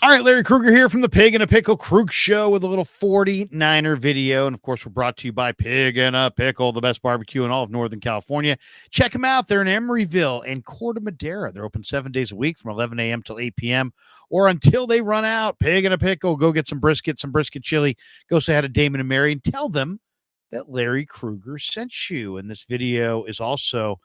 All right, Larry Krueger here from the Pig and a Pickle Krug Show with a little 49er video. And of course, we're brought to you by Pig and a Pickle, the best barbecue in all of Northern California. Check them out. They're in Emeryville and Corte Madera. They're open 7 days a week from 11 a.m. till 8 p.m. or until they run out. Pig and a Pickle. Go get some brisket chili. Go say hi to Damon and Mary and tell them that Larry Krueger sent you. And this video is also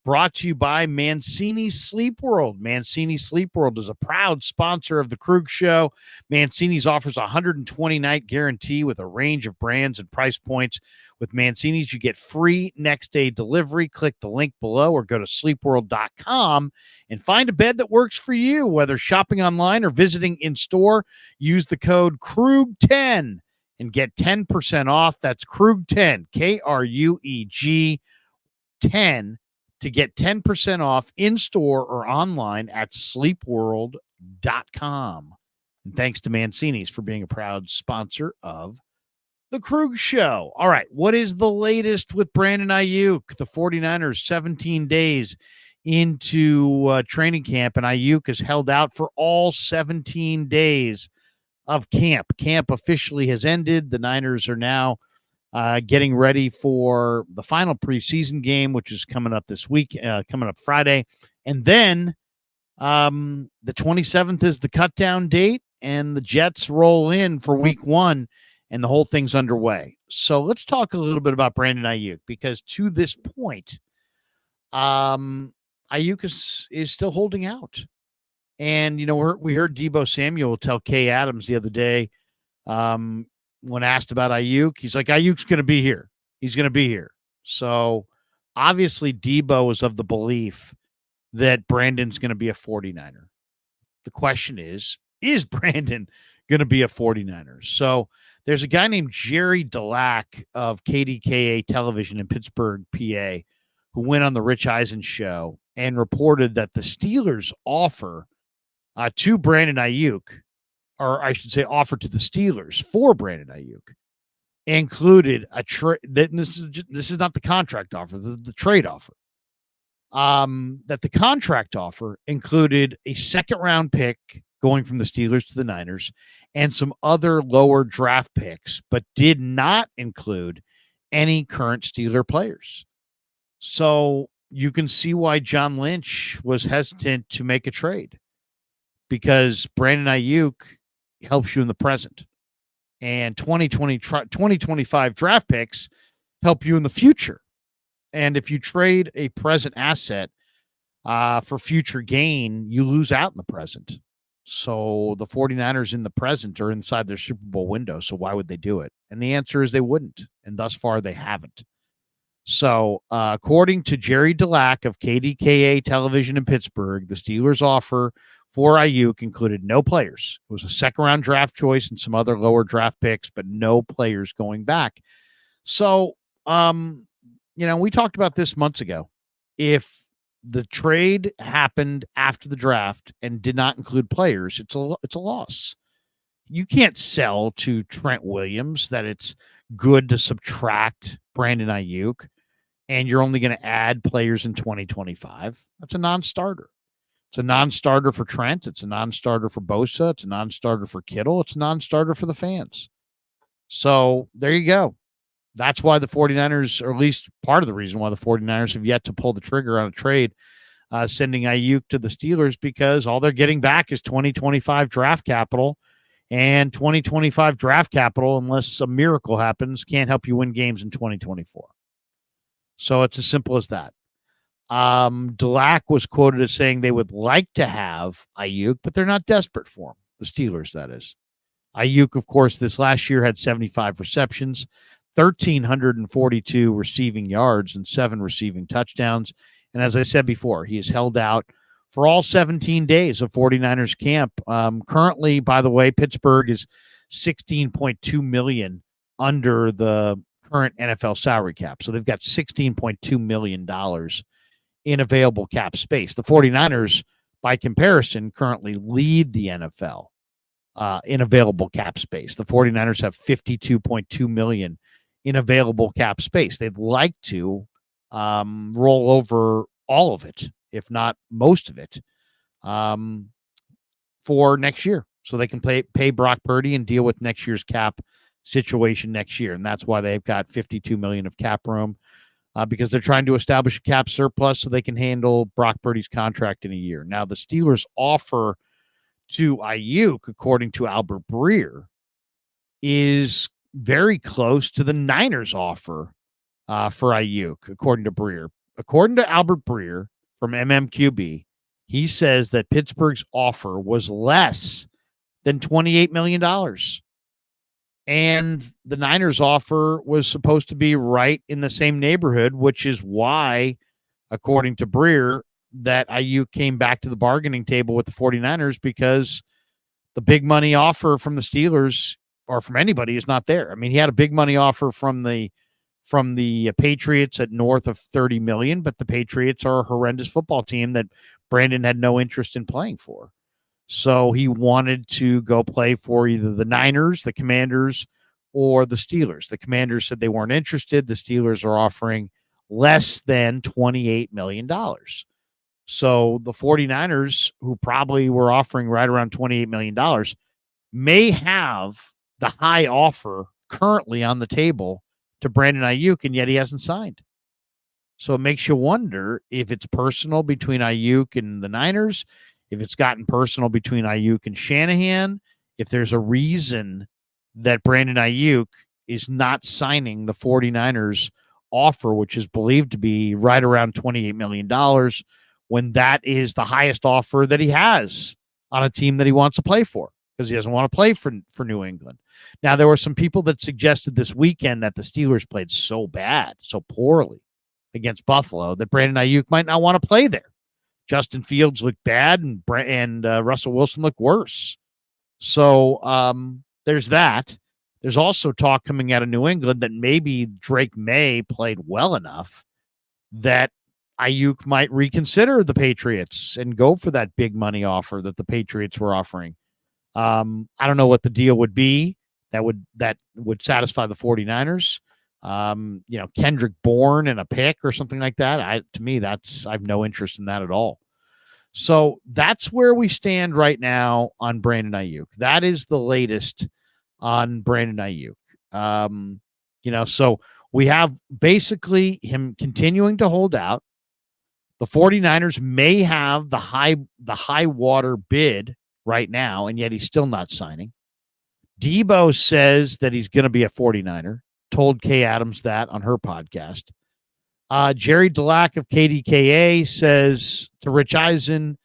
brought to you by Mancini Sleep World. Mancini Sleep World is a proud sponsor of the Krug Show. Mancini's offers a 120-night guarantee with a range of brands and price points. With Mancini's, you get free next-day delivery. Click the link below or go to sleepworld.com and find a bed that works for you. Whether shopping online or visiting in-store, use the code KRUG10 and get 10% off. That's KRUG10, K-R-U-E-G 10, to get 10% off in-store or online at sleepworld.com. And thanks to Mancini's for being a proud sponsor of the Krug Show. All right, what is the latest with Brandon Aiyuk? The 49ers 17 days into training camp, and Aiyuk is held out for all 17 days of camp. Camp officially has ended. The Niners are now getting ready for the final preseason game, which is coming up this week, coming up Friday. And then the 27th is the cut down date, and the Jets roll in for week 1, and the whole thing's underway. So let's talk a little bit about Brandon Aiyuk, because to this point, Aiyuk is still holding out. And, you know, we heard Deebo Samuel tell Kay Adams the other day, when asked about Aiyuk, he's like, Aiyuk's going to be here. He's going to be here. So obviously Deebo is of the belief that Brandon's going to be a 49er. The question is Brandon going to be a 49er? So there's a guy named Jerry Dulac of KDKA television in Pittsburgh, PA, who went on the Rich Eisen show and reported that the Steelers offer to Brandon Aiyuk, or I should say offered to the Steelers for Brandon Aiyuk, included a trade. This is not the contract offer, the trade offer. That the contract offer included a second-round pick going from the Steelers to the Niners and some other lower draft picks, but did not include any current Steeler players. So you can see why John Lynch was hesitant to make a trade, because Brandon Aiyuk helps you in the present, and 2025 draft picks help you in the future. And if you trade a present asset for future gain, you lose out in the present. So the 49ers in the present are inside their Super Bowl window. So why would they do it? And the answer is they wouldn't. And thus far, they haven't. So according to Jerry Dulac of KDKA television in Pittsburgh, the Steelers' offer for Aiyuk included no players. It was a second-round draft choice and some other lower draft picks, but no players going back. So, you know, we talked about this months ago. If the trade happened after the draft and did not include players, it's a loss. You can't sell to Trent Williams that it's good to subtract Brandon Aiyuk, and you're only going to add players in 2025. That's a non-starter. It's a non-starter for Trent. It's a non-starter for Bosa. It's a non-starter for Kittle. It's a non-starter for the fans. So there you go. That's why the 49ers, or at least part of the reason why the 49ers have yet to pull the trigger on a trade, sending Aiyuk to the Steelers, because all they're getting back is 2025 draft capital, and 2025 draft capital, unless a miracle happens, can't help you win games in 2024. So it's as simple as that. Dulac was quoted as saying they would like to have Aiyuk, but they're not desperate for him. The Steelers, that is. Aiyuk, of course, this last year had 75 receptions, 1,342 receiving yards, and 7 receiving touchdowns. And as I said before, he is held out for all 17 days of 49ers camp. Currently, by the way, Pittsburgh is $16.2 million under the current NFL salary cap. So they've got $16.2 million in available cap space. The 49ers, by comparison, currently lead the NFL in available cap space. The 49ers have $52.2 million in available cap space. They'd like to roll over all of it, if not most of it, for next year. so they can pay Brock Purdy and deal with next year's cap situation next year. And that's why they've got $52 million of cap room, because they're trying to establish a cap surplus so they can handle Brock Purdy's contract in a year. Now, the Steelers' offer to Aiyuk, according to Albert Breer, is very close to the Niners' offer for Aiyuk, according to Breer. According to Albert Breer from MMQB, he says that Pittsburgh's offer was less than $28 million. And the Niners' offer was supposed to be right in the same neighborhood, which is why, according to Breer, that Aiyuk came back to the bargaining table with the 49ers, because the big money offer from the Steelers or from anybody is not there. I mean, he had a big money offer from the Patriots at north of $30 million, but the Patriots are a horrendous football team that Brandon had no interest in playing for. So he wanted to go play for either the Niners, the Commanders, or the Steelers. The Commanders said they weren't interested. The Steelers are offering less than $28 million. So the 49ers, who probably were offering right around $28 million, may have the high offer currently on the table to Brandon Aiyuk, and yet he hasn't signed. So it makes you wonder if it's personal between Aiyuk and the Niners, if it's gotten personal between Aiyuk and Shanahan, if there's a reason that Brandon Aiyuk is not signing the 49ers offer, which is believed to be right around $28 million, when that is the highest offer that he has on a team that he wants to play for, because he doesn't want to play for New England. Now, there were some people that suggested this weekend that the Steelers played so bad, so poorly against Buffalo, that Brandon Aiyuk might not want to play there. Justin Fields looked bad, and Russell Wilson looked worse. So there's that. There's also talk coming out of New England that maybe Drake May played well enough that Aiyuk might reconsider the Patriots and go for that big money offer that the Patriots were offering. I don't know what the deal would be that would satisfy the 49ers. Kendrick Bourne and a pick or something like that. To me, I have no interest in that at all. So that's where we stand right now on Brandon Aiyuk. That is the latest on Brandon Aiyuk. So we have basically him continuing to hold out. The 49ers may have the high water bid right now, and yet he's still not signing. Debo says that he's going to be a 49er, told Kay Adams that on her podcast. Jerry Dulac of KDKA says to Rich Eisen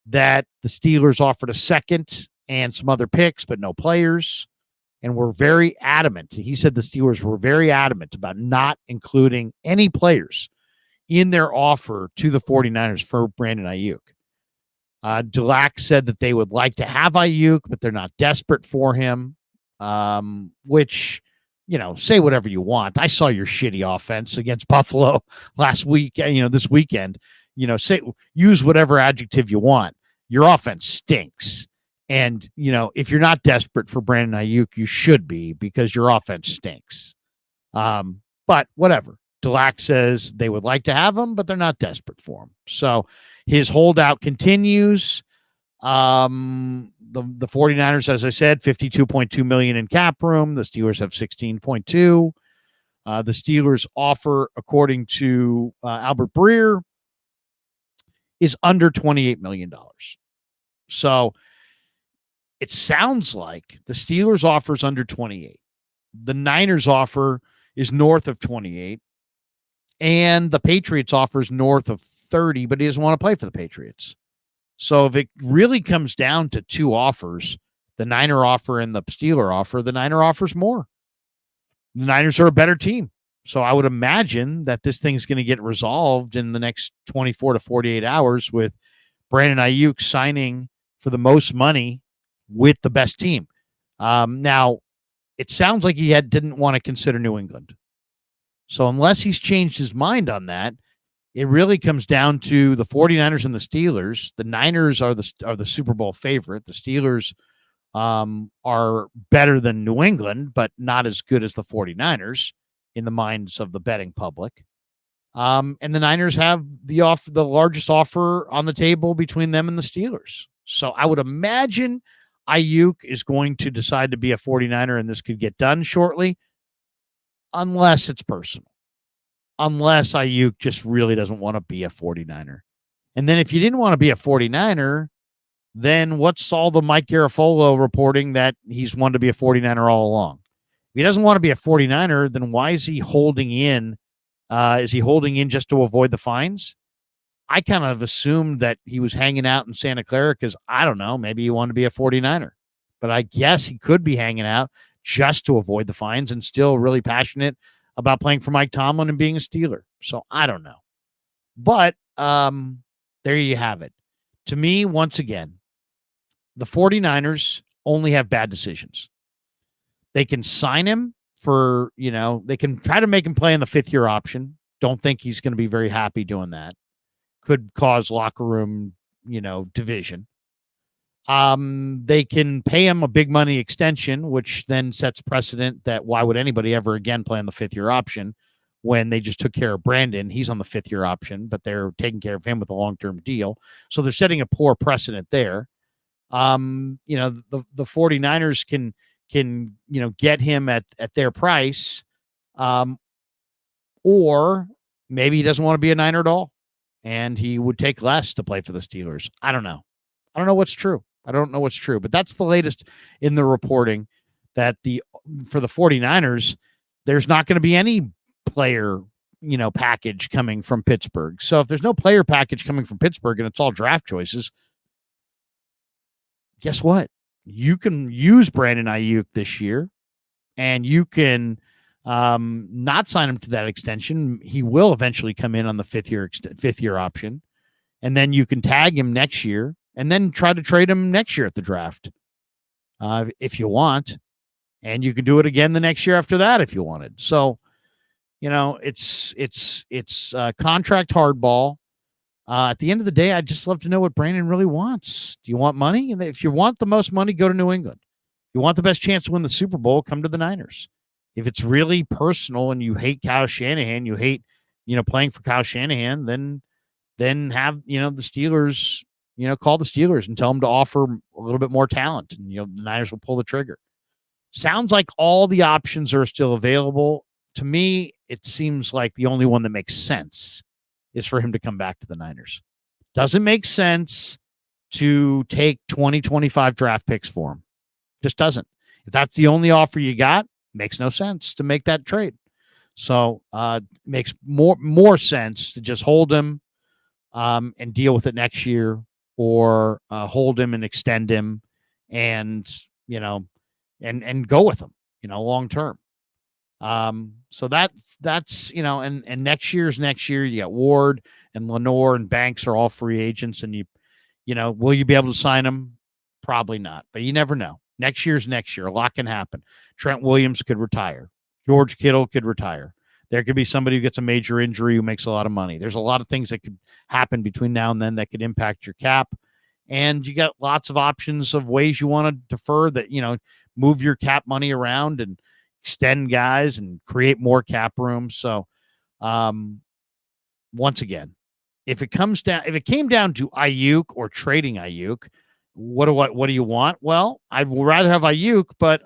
that the Steelers offered a second and some other picks, but no players, and were very adamant. He said the Steelers were very adamant about not including any players in their offer to the 49ers for Brandon Aiyuk. Dulac said that they would like to have Aiyuk, but they're not desperate for him, which, say whatever you want. I saw your shitty offense against Buffalo last week, this weekend. Use whatever adjective you want. Your offense stinks. And, if you're not desperate for Brandon Aiyuk, you should be, because your offense stinks. But whatever. Dulac says they would like to have him, but they're not desperate for him. So his holdout continues. The 49ers, as I said, $52.2 million in cap room. The Steelers have 16.2. The Steelers offer, according to Albert Breer, is under $28 million. So it sounds like the Steelers offer is under 28. The Niners offer is north of 28. And the Patriots offers north of 30, but he doesn't want to play for the Patriots. So if it really comes down to two offers, the Niner offer and the Steeler offer, the Niner offers more. The Niners are a better team. So I would imagine that this thing's going to get resolved in the next 24 to 48 hours with Brandon Aiyuk signing for the most money with the best team. Now, it sounds like he didn't want to consider New England. So unless he's changed his mind on that, it really comes down to the 49ers and the Steelers. The Niners are the Super Bowl favorite. The Steelers are better than New England, but not as good as the 49ers in the minds of the betting public. And the Niners have the largest offer on the table between them and the Steelers. So I would imagine Aiyuk is going to decide to be a 49er and this could get done shortly, unless it's personal. Unless Aiyuk just really doesn't want to be a 49er. And then if you didn't want to be a 49er, then what's all the Mike Garafolo reporting that he's wanted to be a 49er all along? If he doesn't want to be a 49er, then why is he holding in? Is he holding in just to avoid the fines? I kind of assumed that he was hanging out in Santa Clara because, I don't know, maybe he wanted to be a 49er. But I guess he could be hanging out just to avoid the fines and still really passionate about playing for Mike Tomlin and being a Steeler. So I don't know. But there you have it. To me, once again, the 49ers only have bad decisions. They can sign him for, they can try to make him play in the 5th-year option. Don't think he's going to be very happy doing that. Could cause locker room, division. They can pay him a big money extension, which then sets precedent that why would anybody ever again play on the 5th-year option when they just took care of Brandon? He's on the 5th-year option, but they're taking care of him with a long-term deal. So they're setting a poor precedent there. The 49ers can get him at their price. Or maybe he doesn't want to be a Niner at all and he would take less to play for the Steelers. I don't know. I don't know what's true. But that's the latest in the reporting that for the 49ers, there's not going to be any player, package coming from Pittsburgh. So if there's no player package coming from Pittsburgh and it's all draft choices, guess what? You can use Brandon Aiyuk this year and you can not sign him to that extension. He will eventually come in on the 5th-year option. And then you can tag him next year and then try to trade him next year at the draft if you want. And you can do it again the next year after that if you wanted. So, it's contract hardball. At the end of the day, I'd just love to know what Brandon really wants. Do you want money? And if you want the most money, go to New England. If you want the best chance to win the Super Bowl, come to the Niners. If it's really personal and you hate Kyle Shanahan, you hate, playing for Kyle Shanahan, then have, the Steelers, call the Steelers and tell them to offer a little bit more talent and, the Niners will pull the trigger. Sounds like all the options are still available. To me, it seems like the only one that makes sense is for him to come back to the Niners. Doesn't make sense to take 2025 draft picks for him. Just doesn't. If that's the only offer you got, makes no sense to make that trade. So makes more sense to just hold him and deal with it next year, or hold him and extend him and, and go with him, long term. So that's, and next year, you got Ward and Lenore and Banks are all free agents, and will you be able to sign them? Probably not, but you never know. Next year's next year. A lot can happen. Trent Williams could retire. George Kittle could retire. There could be somebody who gets a major injury who makes a lot of money. There's a lot of things that could happen between now and then that could impact your cap. And you got lots of options of ways you want to defer that, move your cap money around and extend guys and create more cap room. So once again, if it came down to Aiyuk or trading Aiyuk, what do you want? Well, I'd rather have Aiyuk, but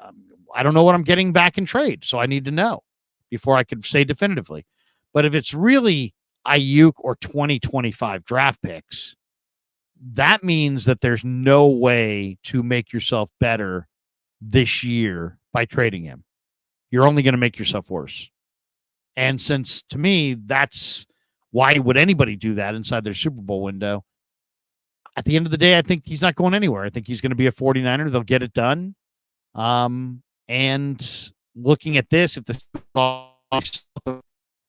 I don't know what I'm getting back in trade. So I need to know before I could say definitively. But if it's really Aiyuk or 2025 draft picks, that means that there's no way to make yourself better this year by trading him. You're only going to make yourself worse. And since, to me, that's why would anybody do that inside their Super Bowl window? At the end of the day, I think he's not going anywhere. I think he's going to be a 49er. They'll get it done. And looking at this, if the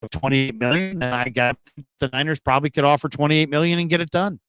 28 million, then I got the Niners probably could offer 28 million and get it done.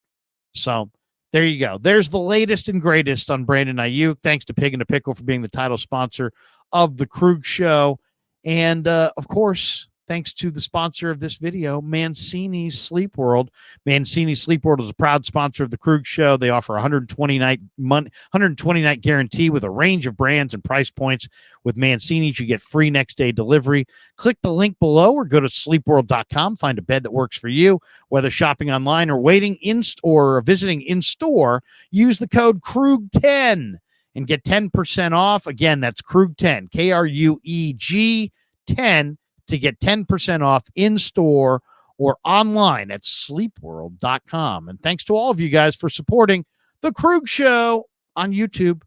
So there you go. There's the latest and greatest on Brandon Aiyuk. Thanks to Pig and a Pickle for being the title sponsor of the Krug Show. And of course, thanks to the sponsor of this video, Mancini's Sleep World. Mancini's Sleep World is a proud sponsor of the Krug Show. They offer 120 night guarantee with a range of brands and price points. With Mancini's, you get free next day delivery. Click the link below or go to sleepworld.com. Find a bed that works for you. Whether shopping online or waiting in or visiting in store, use the code KRUG10 and get 10% off. Again, that's Krug 10, Krug 10, to get 10% off in store or online at sleepworld.com. And thanks to all of you guys for supporting The Krug Show on YouTube.